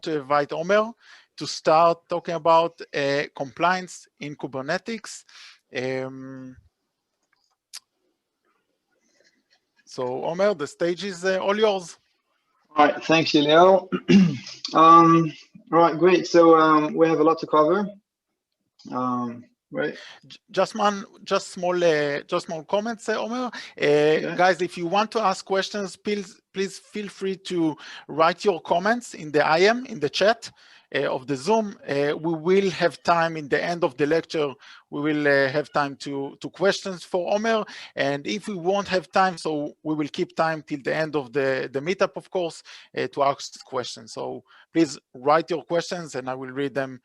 to invite Omer to start talking about compliance in Kubernetes. So Omer, the stage is all yours. All right, thanks, Julio. Right, great. So we have a lot to cover. Right. Just small comments, Omer. Yeah. Guys, if you want to ask questions, please feel free to write your comments in the IM, in the chat of the Zoom. We will have time in the end of the lecture. We will have time to questions for Omer. And if we won't have time, so we will keep time till the end of the meetup, of course, to ask questions. So please write your questions and I will read them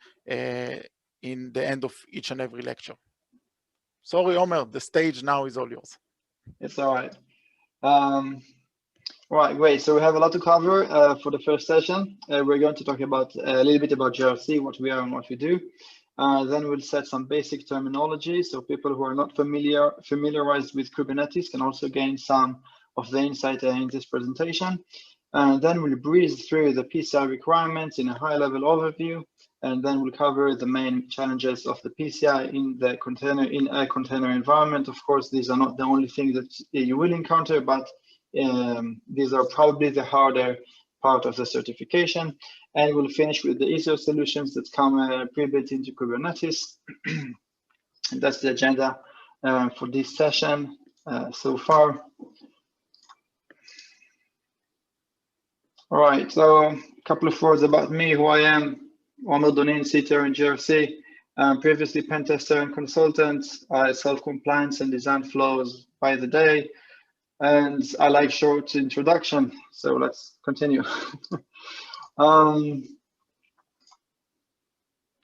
in the end of each and every lecture. Sorry, Omer, the stage now is all yours. It's all right. Right, great. So we have a lot to cover for the first session. We're going to talk about a little bit about GRC, what we are and what we do. Then we'll set some basic terminology, so people who are not familiarized with Kubernetes can also gain some of the insight in this presentation. Then we'll breeze through the PCI requirements in a high-level overview, and then we'll cover the main challenges of the PCI in the container, in a container environment. Of course, these are not the only things that you will encounter, but these are probably the harder part of the certification. And we'll finish with the easier solutions that come pre-built into Kubernetes. And that's the agenda for this session so far. All right, so a couple of words about me, who I am. Omer Donin, CTO in GRC, previously pen tester and consultant. I solve compliance and design flows by the day, and I like short introduction. So let's continue. Right,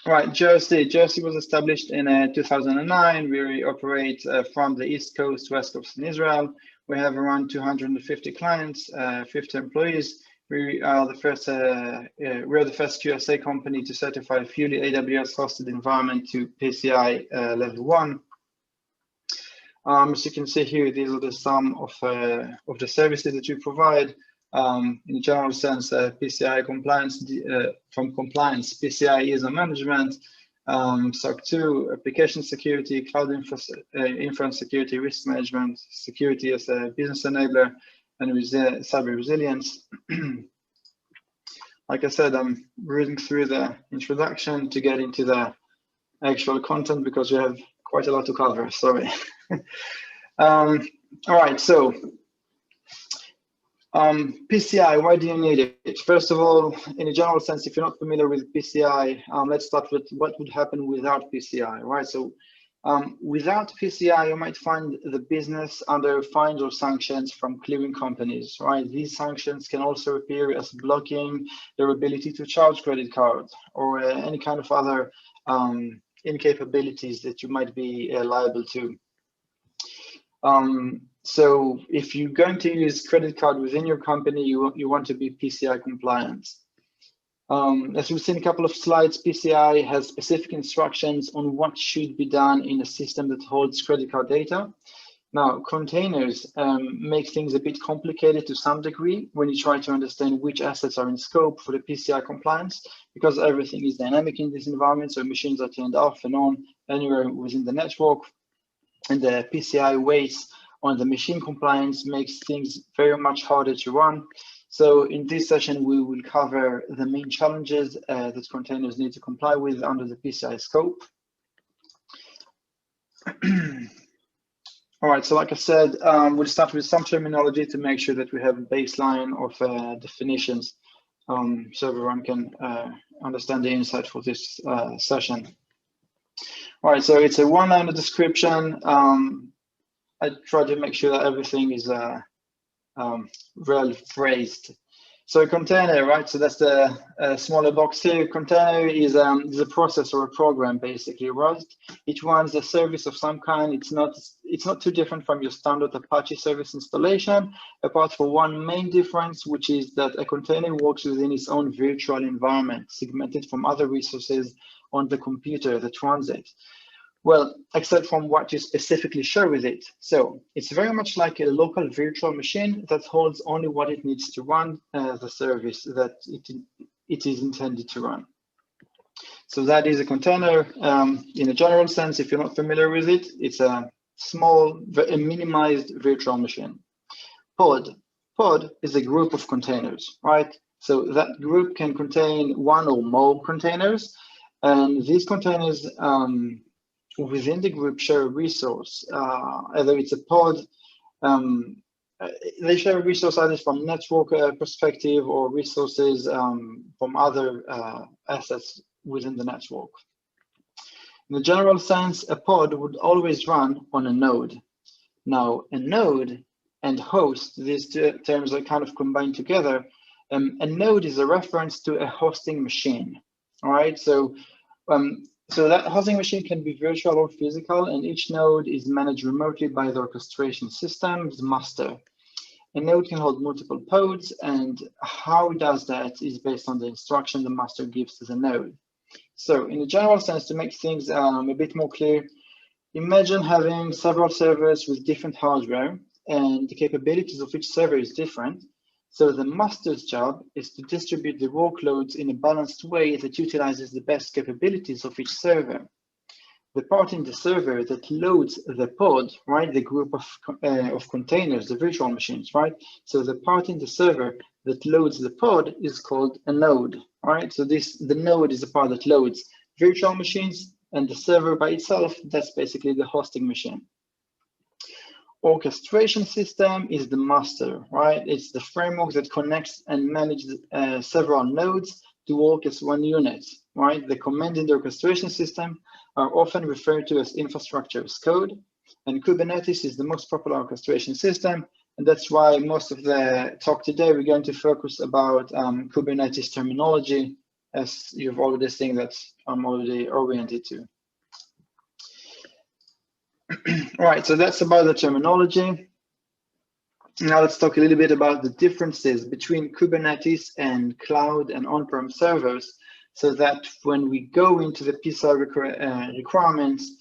GRC was established in 2009. We operate from the East Coast, West Coast in Israel. We have around 250 clients, 50 employees. We are the first QSA company to certify a fully AWS hosted environment to PCI level 1. As you can see here, these are the sum of the services that you provide. In a general sense, PCI compliance, from compliance, PCI ISO management, SOC 2, application security, cloud infra security, risk management, security as a business enabler, and cyber resilience. Like I said, I'm reading through the introduction to get into the actual content because we have quite a lot to cover, sorry. All right, so PCI, why do you need it? First of all, in a general sense, if you're not familiar with PCI, let's start with what would happen without PCI, right? So without PCI, you might find the business under fines or sanctions from clearing companies, right? These sanctions can also appear as blocking their ability to charge credit cards or any kind of other incapabilities that you might be liable to. So if you're going to use credit card within your company, you want to be PCI compliant. As we've seen a couple of slides, PCI has specific instructions on what should be done in a system that holds credit card data. Now, containers make things a bit complicated to some degree when you try to understand which assets are in scope for the PCI compliance, because everything is dynamic in this environment, so machines are turned off and on anywhere within the network, and the PCI weights on the machine compliance makes things very much harder to run. So in this session, we will cover the main challenges that containers need to comply with under the PCI scope. All right, so like I said, we'll start with some terminology to make sure that we have a baseline of definitions so everyone can understand the insight for this session. All right, so it's a one-liner description. I try to make sure that everything is well phrased. So a container, right? So that's the smaller box here. Container is a process or a program, basically, right? It runs a service of some kind. It's not too different from your standard Apache service installation, apart from one main difference, which is that a container works within its own virtual environment, segmented from other resources on the computer that runs it. Well, except from what you specifically share with it. So it's very much like a local virtual machine that holds only what it needs to run the service that it is intended to run. So that is a container. In a general sense, if you're not familiar with it, it's a small, a minimized virtual machine. Pod is a group of containers, right? So that group can contain one or more containers, and these containers within the group share a resource. Either it's a pod, they share a resource either from network perspective or resources from other assets within the network. In the general sense, a pod would always run on a node. Now, a node and host, these two terms are kind of combined together. A node is a reference to a hosting machine. All right, so that hosting machine can be virtual or physical, and each node is managed remotely by the orchestration system, the master. A node can hold multiple pods, and how it does that is based on the instruction the master gives to the node. So in a general sense, to make things a bit more clear, imagine having several servers with different hardware, and the capabilities of each server is different. So the master's job is to distribute the workloads in a balanced way that utilizes the best capabilities of each server. The part in the server that loads the pod, right, the group of containers, the virtual machines, right? So the part in the server that loads the pod is called a node, right? So the node is the part that loads virtual machines, and the server by itself, that's basically the hosting machine. Orchestration system is the master, right? It's the framework that connects and manages several nodes to work as one unit, right? The command in the orchestration system are often referred to as infrastructure as code, and Kubernetes is the most popular orchestration system, and that's why most of the talk today we're going to focus about Kubernetes terminology, as you've already seen that I'm already oriented to. All right, so that's about the terminology. Now let's talk a little bit about the differences between Kubernetes and cloud and on-prem servers, so that when we go into the PCI requirements,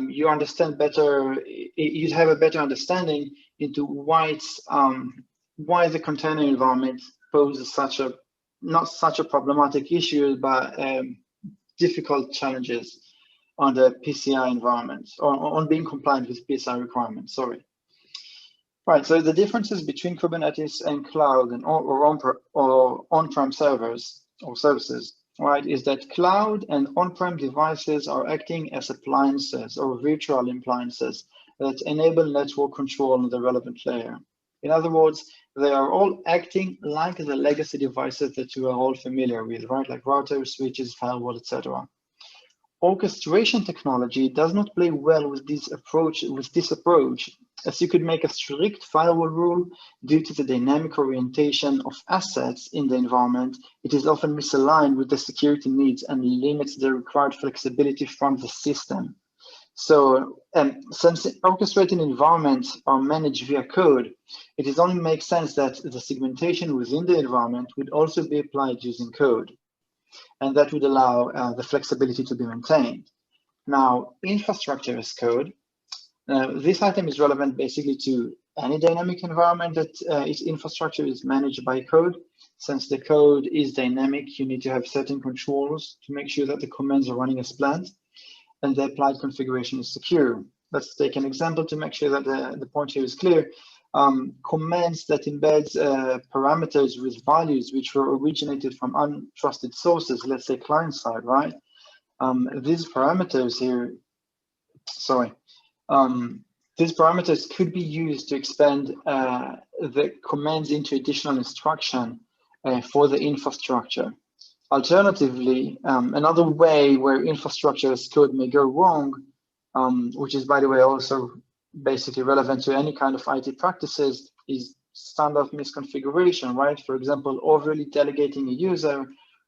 you understand better, you'd have a better understanding into why the container environment poses not such a problematic issue, but difficult challenges on the PCI environment, or on being compliant with PCI requirements, sorry. Right, so the differences between Kubernetes and cloud and or on-prem servers or services, right, is that cloud and on-prem devices are acting as appliances or virtual appliances that enable network control on the relevant layer. In other words, they are all acting like the legacy devices that you are all familiar with, right, like routers, switches, firewall, etc. Orchestration technology does not play well with this approach, as you could make a strict firewall rule due to the dynamic orientation of assets in the environment. It is often misaligned with the security needs and limits the required flexibility from the system. So, since orchestrating environments are managed via code, it only makes sense that the segmentation within the environment would also be applied using code, and that would allow the flexibility to be maintained. Now, infrastructure as code, this item is relevant basically to any dynamic environment that its infrastructure is managed by code. Since the code is dynamic, you need to have certain controls to make sure that the commands are running as planned and the applied configuration is secure. Let's take an example to make sure that the point here is clear. Commands that embeds parameters with values which were originated from untrusted sources, let's say client side, right? These parameters here, these parameters could be used to expand the commands into additional instruction for the infrastructure. Alternatively, another way where infrastructure as code may go wrong, which is, by the way, also basically relevant to any kind of IT practices, is standard misconfiguration, right? For example, overly delegating a user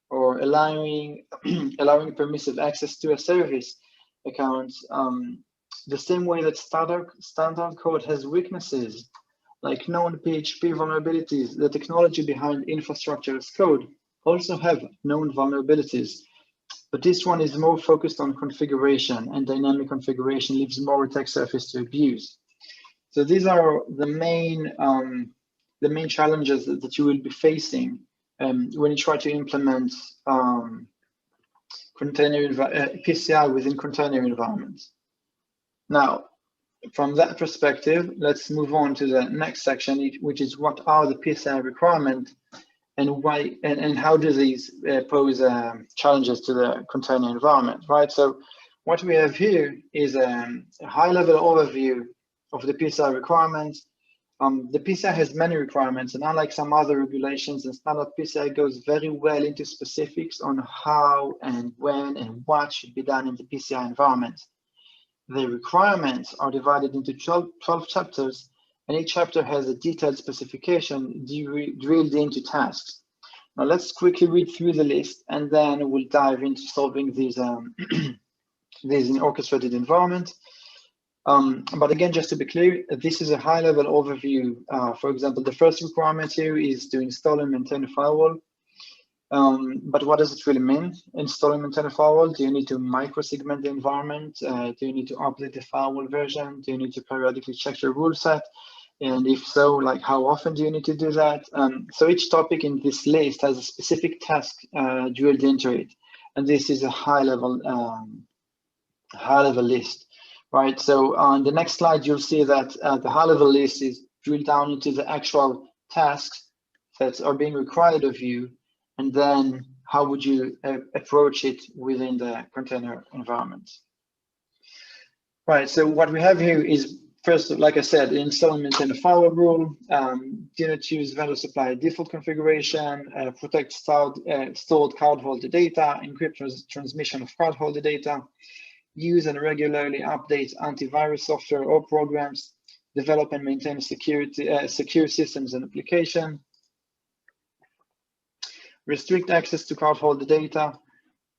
or allowing permissive access to a service account. The same way that standard code has weaknesses, like known PHP vulnerabilities, the technology behind infrastructure as code also have known vulnerabilities. But this one is more focused on configuration, and dynamic configuration leaves more attack surface to abuse. So these are the main challenges that you will be facing when you try to implement PCI within container environments. Now, from that perspective, let's move on to the next section, which is what are the PCI requirements and why and how do these pose challenges to the container environment, right? So what we have here is a high-level overview of the PCI requirements. The PCI has many requirements, and unlike some other regulations and standard, PCI goes very well into specifics on how and when and what should be done in the PCI environment. The requirements are divided into 12 chapters, and each chapter has a detailed specification drilled into tasks. Now let's quickly read through the list, and then we'll dive into solving these these in orchestrated environment. But again, just to be clear, this is a high-level overview. For example, the first requirement here is to install and maintain a firewall. But what does it really mean? Install and maintain a firewall? Do you need to micro-segment the environment? Do you need to update the firewall version? Do you need to periodically check your rule set? And if so, like how often do you need to do that? So each topic in this list has a specific task drilled into it, and this is a high-level list, right? So on the next slide, you'll see that the high-level list is drilled down into the actual tasks that are being required of you, and then how would you approach it within the container environment. Right, so what we have here is, first, like I said, install and maintain a firewall rule, do not use vendor supplier default configuration, protect stored cardholder data, encrypt transmission of cardholder data, use and regularly update antivirus software or programs, develop and maintain secure systems and application, restrict access to cardholder data,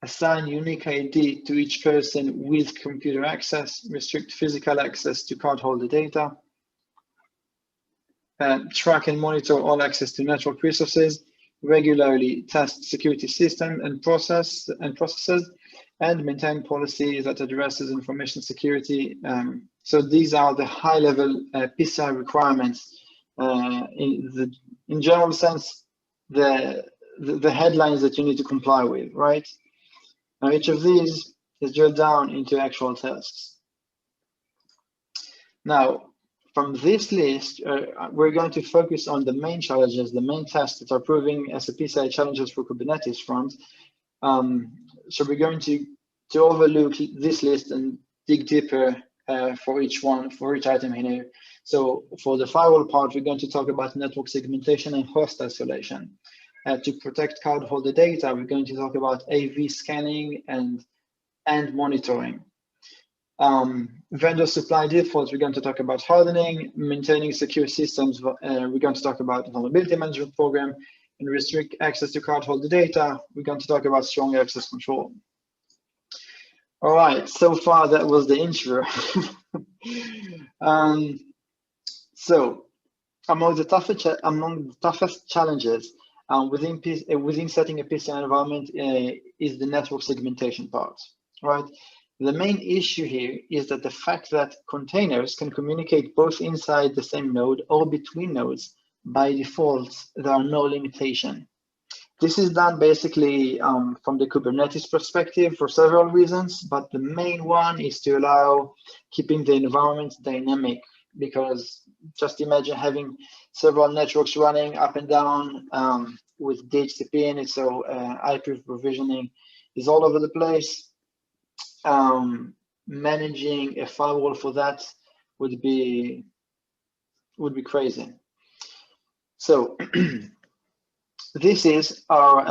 assign unique ID to each person with computer access, restrict physical access to cardholder data, track and monitor all access to network resources, regularly test security system and processes, and maintain policy that addresses information security. So these are the high-level PCI requirements. In general sense, the headlines that you need to comply with, right? Now, each of these is drilled down into actual tasks. Now, from this list, we're going to focus on the main challenges, the main tasks that are proving as a PCI challenges for Kubernetes front. So we're going to overlook this list and dig deeper for each item here. So for the firewall part, we're going to talk about network segmentation and host isolation. To protect cardholder data, we're going to talk about AV scanning and monitoring. Vendor supply defaults, we're going to talk about hardening, maintaining secure systems. We're going to talk about vulnerability management program, and restrict access to cardholder data. We're going to talk about strong access control. All right, so far that was the intro. So among the toughest challenges within setting a PCI environment is the network segmentation part, right? The main issue here is that the fact that containers can communicate both inside the same node or between nodes, by default, there are no limitation. This is done basically from the Kubernetes perspective for several reasons, but the main one is to allow keeping the environment dynamic, because just imagine having several networks running up and down with DHCP in it, so IP provisioning is all over the place. Managing a firewall for that would be crazy. So this is our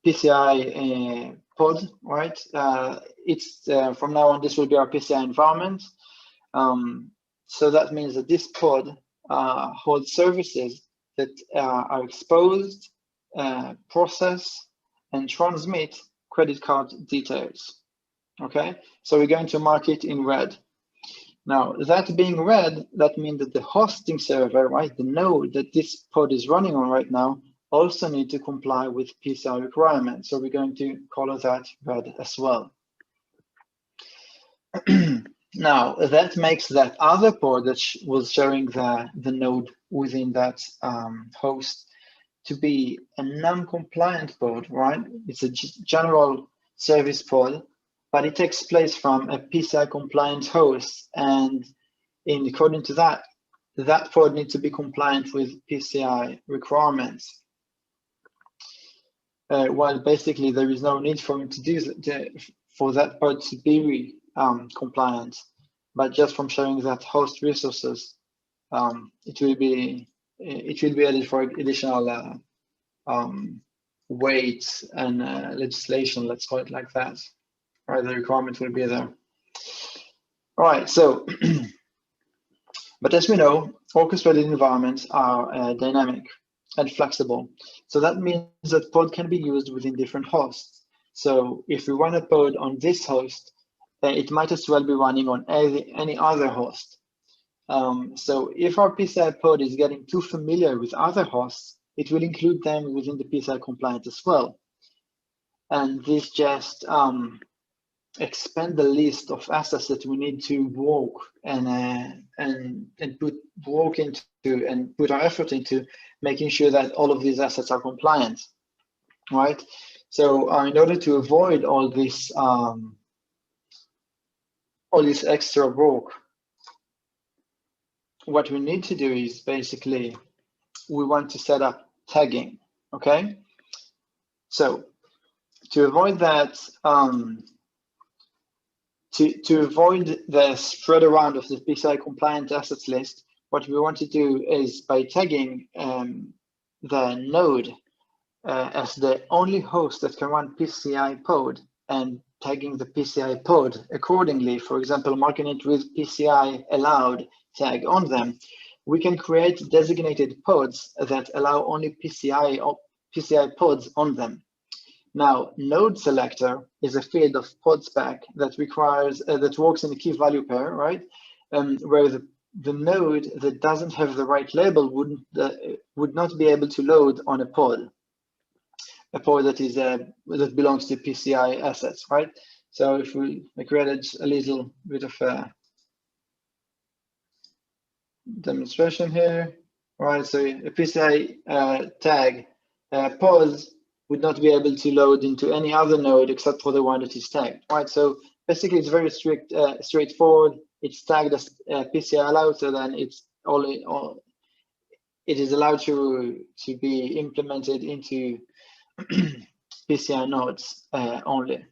PCI pod, right? It's from now on, this will be our PCI environment. So that means that this pod holds services that are exposed, process, and transmit credit card details. Okay, so we're going to mark it in red. Now, that being red, that means that the hosting server, right, the node that this pod is running on right now, also need to comply with PCI requirements. So we're going to color that red as well. Now, that makes that other pod that was showing the node within that host to be a non-compliant pod, right? It's a general service pod, but it takes place from a PCI compliant host, and according to that, that pod needs to be compliant with PCI requirements. While basically there is no need for him to do for that pod to be compliant, but just from showing that host resources, it will be added for additional weight and legislation. Let's call it like that. Right, the requirement will be there. All right, so, but as we know, orchestrated environments are dynamic and flexible. So that means that pod can be used within different hosts. So if we run a pod on this host, it might as well be running on any other host. So if our PCI pod is getting too familiar with other hosts, it will include them within the PCI compliant as well. And this just expand the list of assets that we need to work and put work into and put our effort into making sure that all of these assets are compliant, right? So in order to avoid all this extra work, what we need to do is basically we want to set up tagging, okay? So to avoid that, to avoid the spread around of the PCI compliant assets list, what we want to do is by tagging the node as the only host that can run PCI pod and tagging the PCI pod accordingly, for example, marking it with PCI allowed tag on them, we can create designated pods that allow only PCI pods on them. Now, node selector is a field of pod spec that requires that works in a key value pair, right? Where the node that doesn't have the right label would not be able to load on a pod that is that belongs to PCI assets, right? So if we created a little bit of a demonstration here, right? So a PCI tag pods would not be able to load into any other node except for the one that is tagged, right? So basically, it's very straightforward. It's tagged as PCI allowed, so then it's it is allowed to be implemented into PCI nodes only.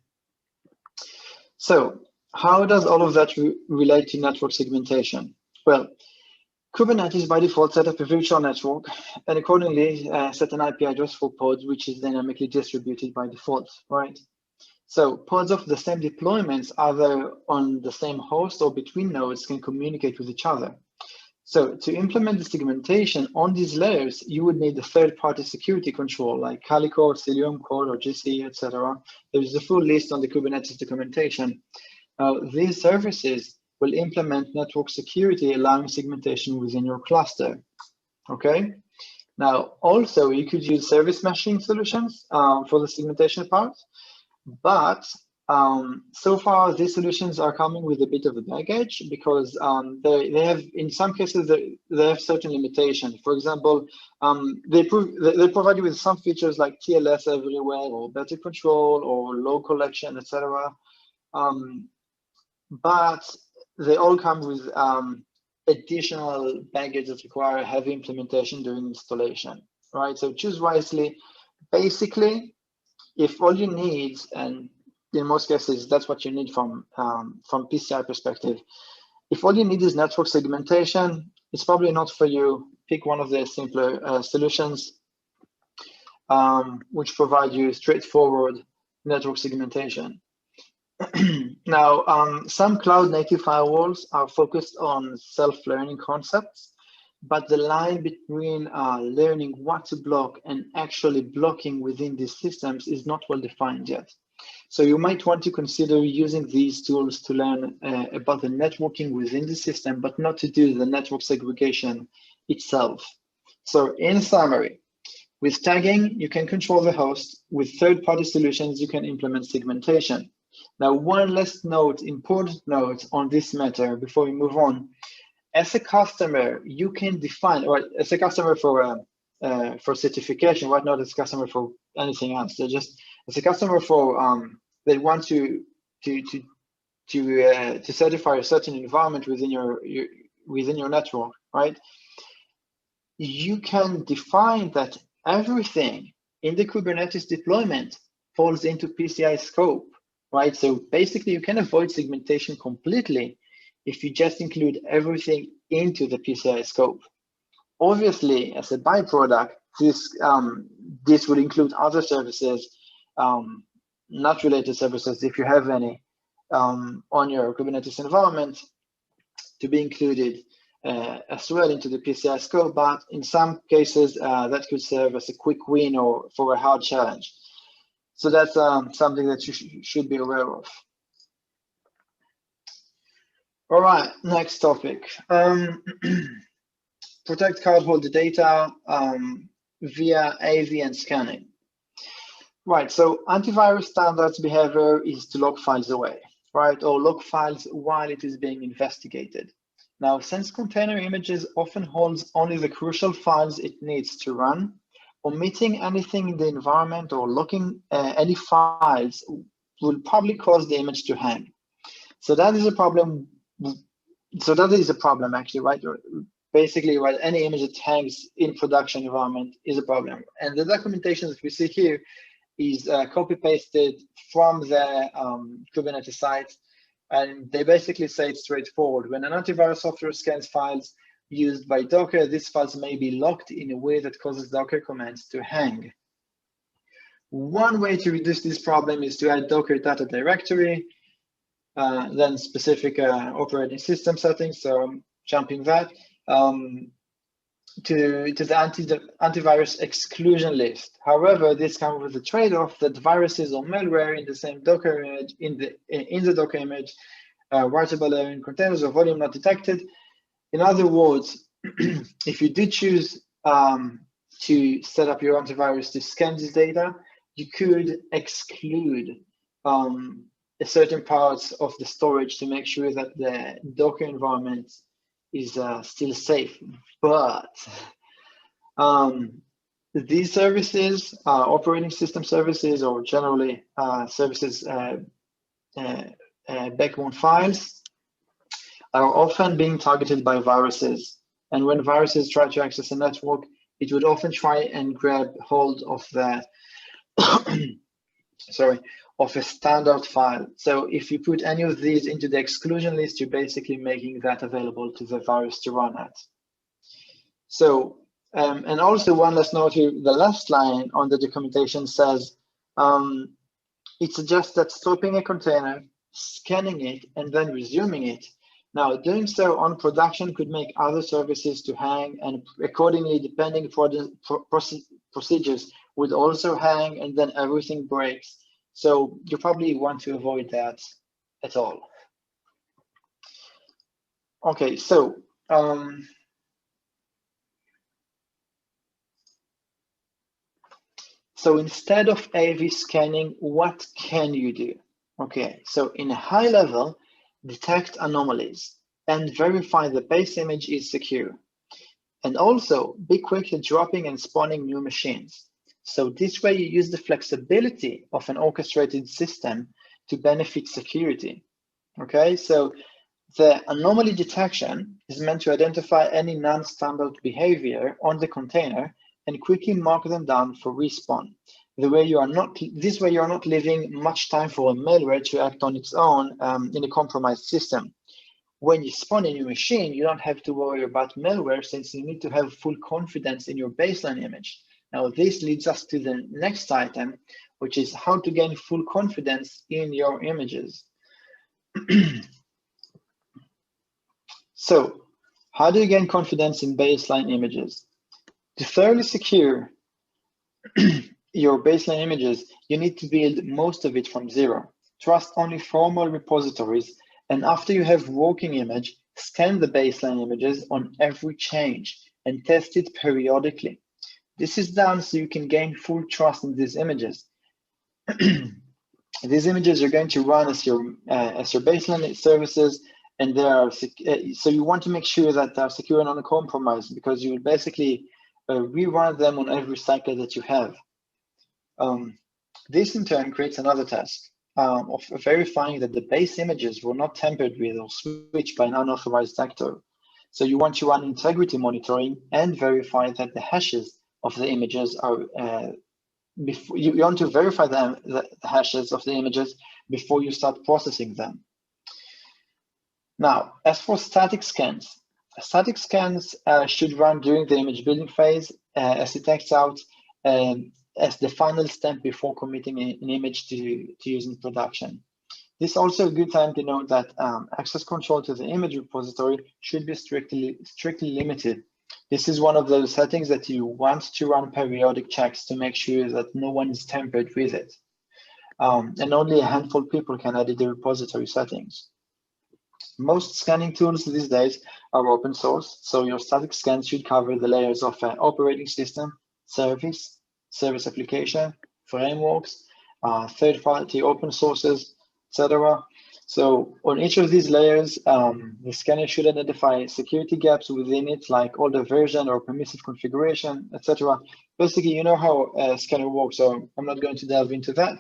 So how does all of that relate to network segmentation? Well, Kubernetes by default set up a virtual network and accordingly set an IP address for pods, which is dynamically distributed by default, right? So pods of the same deployments, either on the same host or between nodes, can communicate with each other. So to implement the segmentation on these layers, you would need a third-party security control like Calico, Cilium Core, or GC, etc. There is a full list on the Kubernetes documentation. These services will implement network security, allowing segmentation within your cluster, okay? Now, also, you could use service meshing solutions for the segmentation part, but so far, these solutions are coming with a bit of a baggage because they have, in some cases, they have certain limitations. For example, they provide you with some features like TLS everywhere, or better control, or low collection, etc. But they all come with additional baggage that require heavy implementation during installation, right? So choose wisely. Basically, if all you need, and in most cases, that's what you need from PCI perspective. If all you need is network segmentation, it's probably not for you. Pick one of the simpler solutions, which provide you straightforward network segmentation. Now, some cloud native firewalls are focused on self-learning concepts, but the line between learning what to block and actually blocking within these systems is not well defined yet. So you might want to consider using these tools to learn about the networking within the system, but not to do the network segregation itself. So in summary, with tagging, you can control the host. With third-party solutions, you can implement segmentation. Now, one last note, important note on this matter before we move on. As a customer, you can define, or as a customer for for certification, right? Not as a customer for anything else. They're just as a customer for they want to certify a certain environment within your network, right? You can define that everything in the Kubernetes deployment falls into PCI scope, right? So basically, you can avoid segmentation completely if you just include everything into the PCI scope. Obviously, as a byproduct, this would include other services, not related services, if you have any, on your Kubernetes environment, to be included as well into the PCI scope. But in some cases, that could serve as a quick win or for a hard challenge. So that's something that you should be aware of. All right, next topic. Protect cardholder data via AV and scanning. Right, so antivirus standards behavior is to lock files away, right? Or lock files while it is being investigated. Now, since container images often holds only the crucial files it needs to run, omitting anything in the environment or locking any files will probably cause the image to hang. So that is a problem. So that is a problem actually, right? Basically, right, any image that hangs in production environment is a problem. And the documentation that we see here is copy-pasted from the Kubernetes site. And they basically say it's straightforward. When an antivirus software scans files used by Docker, these files may be locked in a way that causes Docker commands to hang. One way to reduce this problem is to add Docker data directory, then specific operating system settings. So I'm jumping that. To the antivirus exclusion list. However, this comes with a trade-off that viruses or malware in the same Docker image, in the Docker image, writable error in containers or volume not detected. In other words, if you did choose to set up your antivirus to scan this data, you could exclude certain parts of the storage to make sure that the Docker environment is still safe. But these services, operating system services, or generally services backbone files, are often being targeted by viruses. And when viruses try to access a network, it would often try and grab hold of the of a standard file. So if you put any of these into the exclusion list, you're basically making that available to the virus to run at. So, and also one last note here, the last line on the documentation says, it suggests that stopping a container, scanning it, and then resuming it. Now, doing so on production could make other services to hang, and accordingly, depending for the procedures would also hang, and then everything breaks. So you probably want to avoid that at all. Okay, so so instead of AV scanning, what can you do? Okay, so in a high level, detect anomalies and verify the base image is secure. And also be quick at dropping and spawning new machines. So this way you use the flexibility of an orchestrated system to benefit security. Okay, so the anomaly detection is meant to identify any non-standard behavior on the container and quickly mark them down for respawn. This way you are not leaving much time for a malware to act on its own in a compromised system. When you spawn a new machine, you don't have to worry about malware since you need to have full confidence in your baseline image. Now, this leads us to the next item, which is how to gain full confidence in your images. So, how do you gain confidence in baseline images? To thoroughly secure your baseline images, you need to build most of it from zero. Trust only formal repositories, and after you have working image, scan the baseline images on every change and test it periodically. This is done so you can gain full trust in these images. These images are going to run as your baseline services, and they are so you want to make sure that they're secure and uncompromised, because you will basically rerun them on every cycle that you have. This in turn creates another task of verifying that the base images were not tampered with or switched by an unauthorized actor. So you want to run integrity monitoring and verify that the hashes of the images are, you want to verify the hashes of the images before you start processing them. Now, as for static scans should run during the image building phase as it acts out as the final step before committing an image to use in production. This is also a good time to note that access control to the image repository should be strictly limited. This is one of those settings that you want to run periodic checks to make sure that no one is tampered with it. And only a handful of people can edit the repository settings. Most scanning tools these days are open source, so your static scans should cover the layers of operating system, service application, frameworks, third-party open sources, etc. So on each of these layers, the scanner should identify security gaps within it, like older version or permissive configuration, etc. Basically, you know how a scanner works, so I'm not going to delve into that.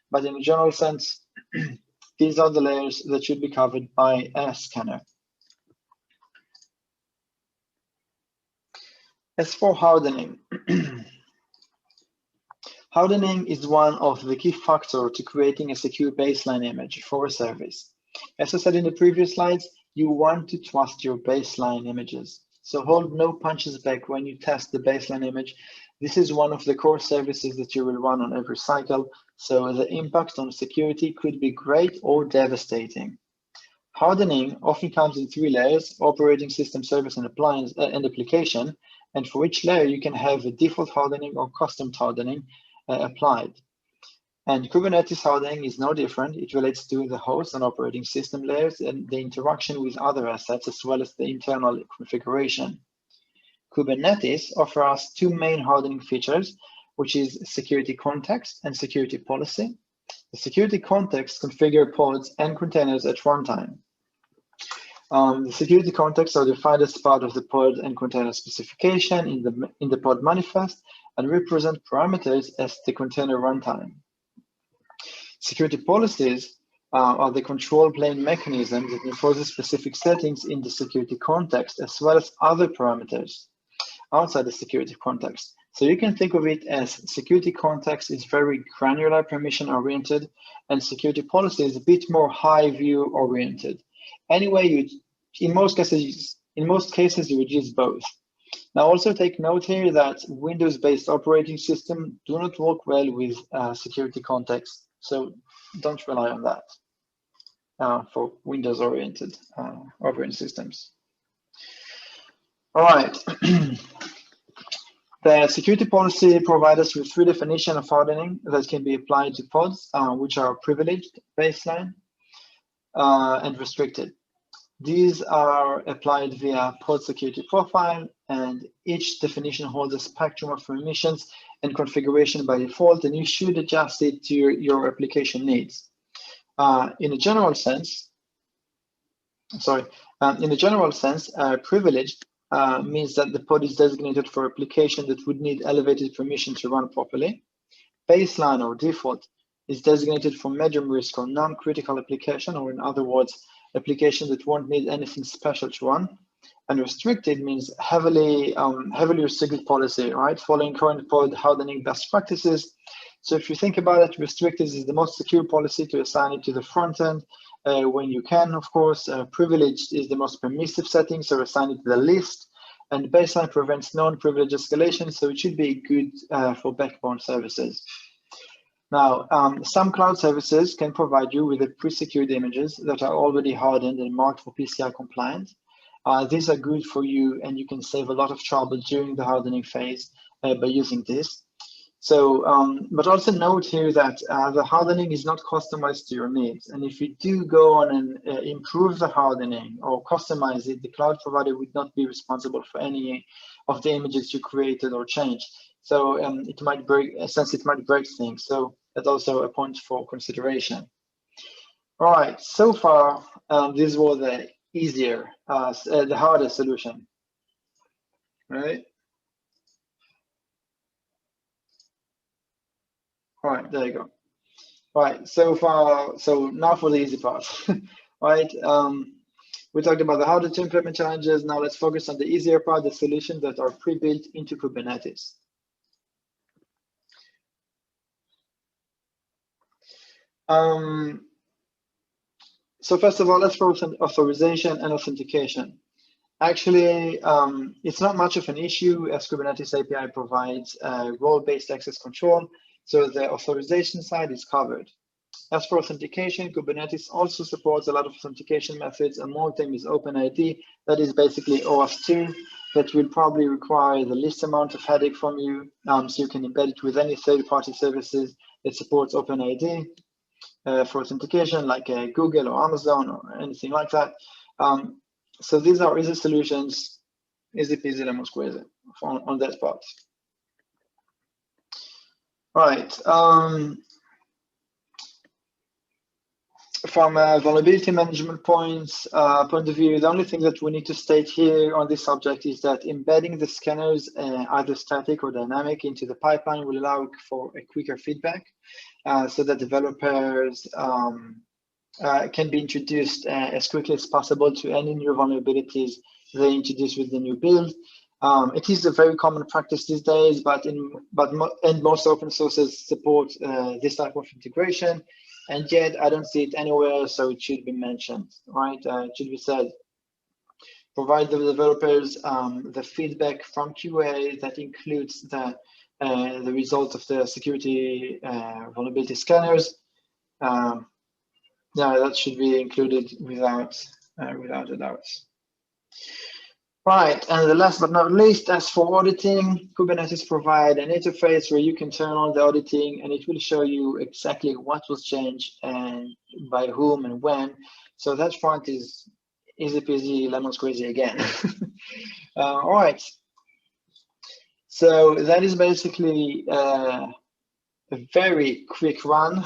But in a general sense, these are the layers that should be covered by a scanner. As for hardening, hardening is one of the key factors to creating a secure baseline image for a service. As I said in the previous slides, you want to trust your baseline images. So hold no punches back when you test the baseline image. This is one of the core services that you will run on every cycle, so the impact on security could be great or devastating. Hardening often comes in 3 layers: operating system, service, and appliance and application. And for each layer, you can have a default hardening or custom hardening applied. And Kubernetes hardening is no different. It relates to the host and operating system layers and the interaction with other assets, as well as the internal configuration. Kubernetes offers 2 main hardening features, which is security context and security policy. The security context configure pods and containers at runtime. The security contexts are defined as part of the pod and container specification in the pod manifest and represent parameters as the container runtime. Security policies are the control plane mechanism that enforces specific settings in the security context, as well as other parameters outside the security context. So you can think of it as security context is very granular permission oriented, and security policy is a bit more high view oriented. Anyway, in most cases you would use both. Now also take note here that Windows-based operating systems do not work well with security context, so don't rely on that for Windows-oriented operating systems. All right. The security policy provides us with 3 definitions of hardening that can be applied to pods, which are privileged, baseline, and restricted. These are applied via pod security profile, and each definition holds a spectrum of permissions and configuration by default, and you should adjust it to your application needs. In a general sense, privileged means that the pod is designated for application that would need elevated permission to run properly. Baseline or default is designated for medium risk or non-critical application, or in other words, application that won't need anything special to run. And restricted means heavily restricted policy, right? Following current pod hardening best practices. So if you think about it, restricted is the most secure policy to assign it to the front end when you can, of course. Privileged is the most permissive setting, so assign it to the least. And baseline prevents non-privileged escalation, so it should be good for backbone services. Now, some cloud services can provide you with the pre-secured images that are already hardened and marked for PCI compliant. These are good for you, and you can save a lot of trouble during the hardening phase by using this. So, but also note here that the hardening is not customized to your needs. And if you do go on and improve the hardening or customize it, the cloud provider would not be responsible for any of the images you created or changed. So it might break things. So that's also a point for consideration. All right, so far, this was the easier, the hardest solution, right? All right, there you go. All right, so now for the easy part. All right, we talked about the how to implement challenges. Now let's focus on the easier part, the solutions that are pre-built into Kubernetes. So first of all, let's focus on authorization and authentication. Actually, it's not much of an issue as Kubernetes API provides role-based access control, so the authorization side is covered. As for authentication, Kubernetes also supports a lot of authentication methods, and one of them is OpenID. That is basically OAuth 2 that will probably require the least amount of headache from you, so you can embed it with any third-party services that supports OpenID for authentication, like Google or Amazon or anything like that. So these are easy solutions, easy peasy lemon squeezy on that part. Right. From a vulnerability management point of view, the only thing that we need to state here on this subject is that embedding the scanners, either static or dynamic, into the pipeline will allow for a quicker feedback, so that developers can be introduced as quickly as possible to any new vulnerabilities they introduce with the new build. It is a very common practice these days, but most open sources support this type of integration, and yet I don't see it anywhere, so it should be mentioned, right? It should be said. Provide the developers the feedback from QA that includes the result of the security vulnerability scanners. Yeah, that should be included without a doubt. Right, and the last but not least, as for auditing, Kubernetes provide an interface where you can turn on the auditing, and it will show you exactly what was changed and by whom and when. So that front is easy peasy lemon squeezy again. All right. So that is basically a very quick run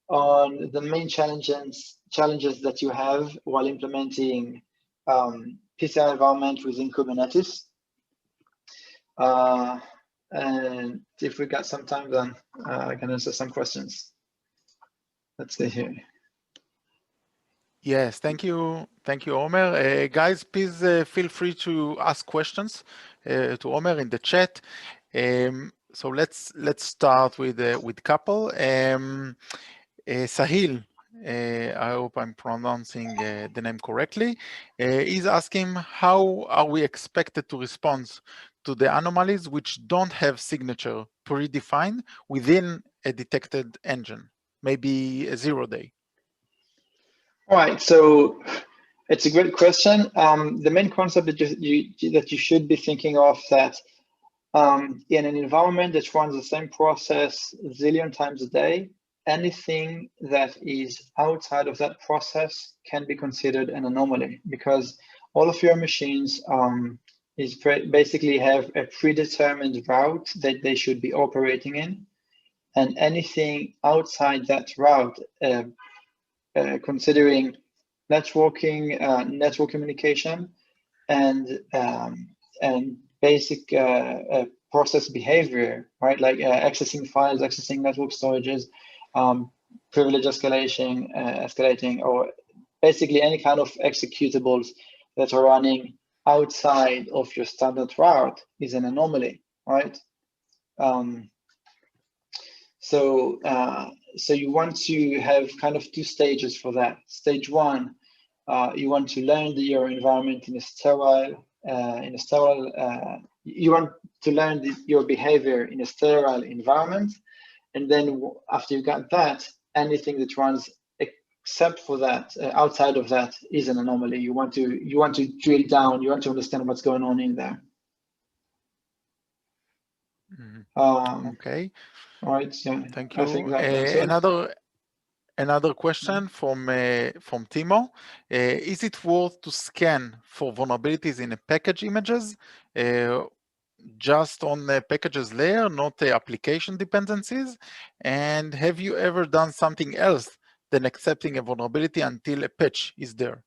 on the main challenges that you have while implementing PCI environment within Kubernetes. And if we got some time, then I can answer some questions. Let's see here. Yes, thank you, Omer. Guys, please feel free to ask questions to Omer in the chat. So let's start with couple. Sahil, I hope I'm pronouncing the name correctly, is asking how are we expected to respond to the anomalies which don't have signature predefined within a detected engine, maybe a 0-day. All right, so it's a great question. The main concept that you should be thinking of that in an environment that runs the same process a zillion times a day, anything that is outside of that process can be considered an anomaly, because all of your machines basically have a predetermined route that they should be operating in, and anything outside that route, considering networking, network communication, and basic process behavior, right? Like accessing files, accessing network storages, privilege escalating, or basically any kind of executables that are running outside of your standard route is an anomaly, right? So you want to have kind of two stages for that. Stage one, you want to learn your environment in a sterile, you want to learn your behavior in a sterile environment. And then after you got that, anything that runs except for that, outside of that, is an anomaly. You want to drill down, you want to understand what's going on in there. Mm-hmm. Okay. All right. Yeah. Thank you. I think that another question from Timo. Is it worth to scan for vulnerabilities in a package images, just on the packages layer, not the application dependencies? And have you ever done something else than accepting a vulnerability until a patch is there?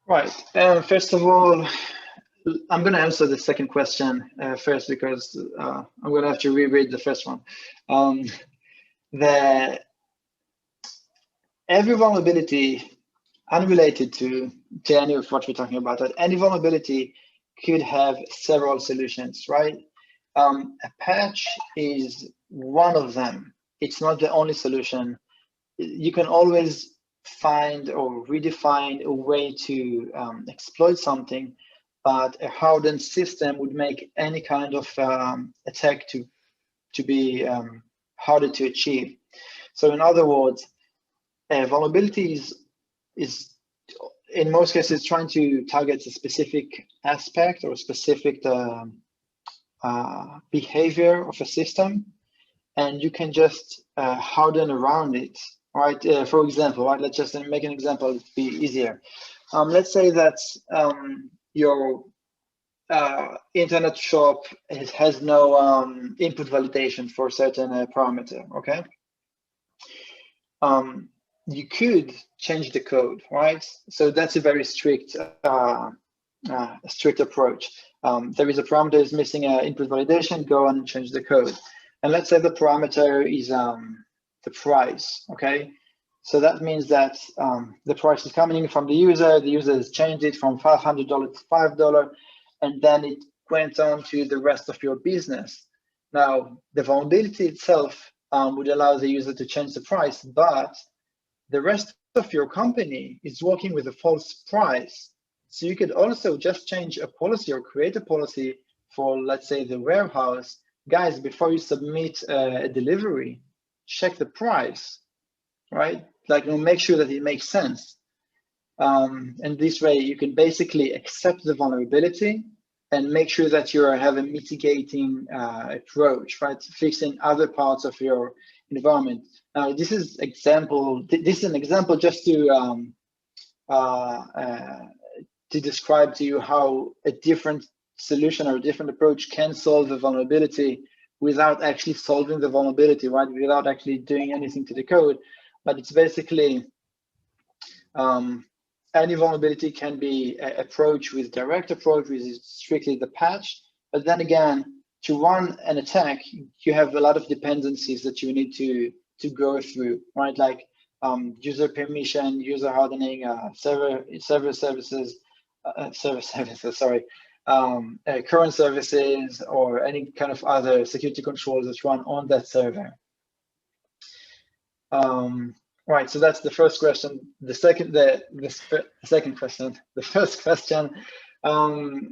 Right. First of all, I'm going to answer the second question first, because I'm going to have to reread the first one. Every vulnerability, unrelated to any of what we're talking about, that any vulnerability could have several solutions, right? A patch is one of them. It's not the only solution. You can always find or redefine a way to exploit something, but a hardened system would make any kind of attack to be harder to achieve. So in other words, vulnerability is in most cases trying to target a specific aspect or a specific behavior of a system, and you can just harden around it, right? For example, right? Let's just make an example to be easier. Let's say that your internet shop has no input validation for a certain parameter, okay? You could change the code, right? So that's a very strict approach. There is a parameter that is missing input validation, go on and change the code. And let's say the parameter is the price, okay? So that means that the price is coming in from the user has changed it from $500 to $5, and then it went on to the rest of your business. Now, the vulnerability itself would allow the user to change the price, but the rest of your company is working with a false price. So you could also just change a policy or create a policy for, let's say, the warehouse. Guys, before you submit a delivery, check the price, right? Like, make sure that it makes sense. And this way you can basically accept the vulnerability and make sure that you have a mitigating approach, right? Fixing other parts of your environment. Now, this is an example just to describe to you how a different solution or a different approach can solve a vulnerability without actually solving the vulnerability, right? Without actually doing anything to the code. But it's basically any vulnerability can be approached with direct approach, which is strictly the patch. But then again, to run an attack, you have a lot of dependencies that you need to go through, right? Like user permission, user hardening, server services, current services, or any kind of other security controls that run on that server. Right, so that's the first question. The first question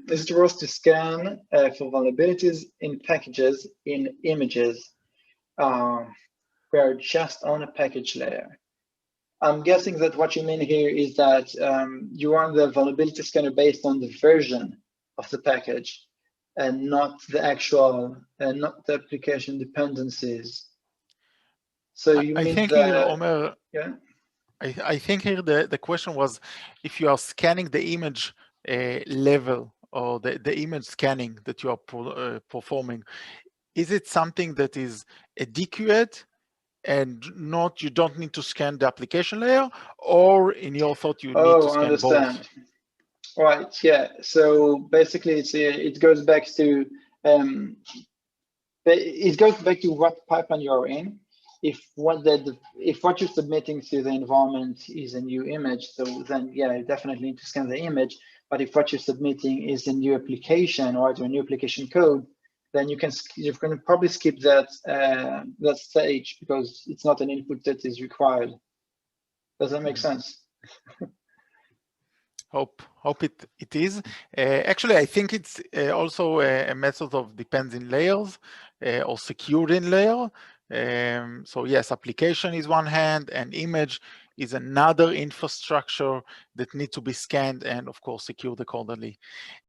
is it worth to scan for vulnerabilities in packages in images where just on a package layer? I'm guessing that what you mean here is that you run the vulnerability scanner based on the version of the package and not the actual, not the application dependencies. So you mean here, Omer, yeah? I think here the question was if you are scanning the image level or the image scanning that you are performing, is it something that is adequate and you don't need to scan the application layer, or in your thought you need to scan understand. both? Right, yeah. So basically it goes back to what pipeline you're in. If what you're submitting to the environment is a new image, so then yeah, you definitely need to scan the image. But if what you're submitting is a new application or a new application code, then you can probably skip that that stage because it's not an input that is required. Does that make sense? Hope it is. Actually, I think it's also a method of depends in layers or secured in layer. So yes, application is one hand and image is another infrastructure that need to be scanned and of course secured accordingly.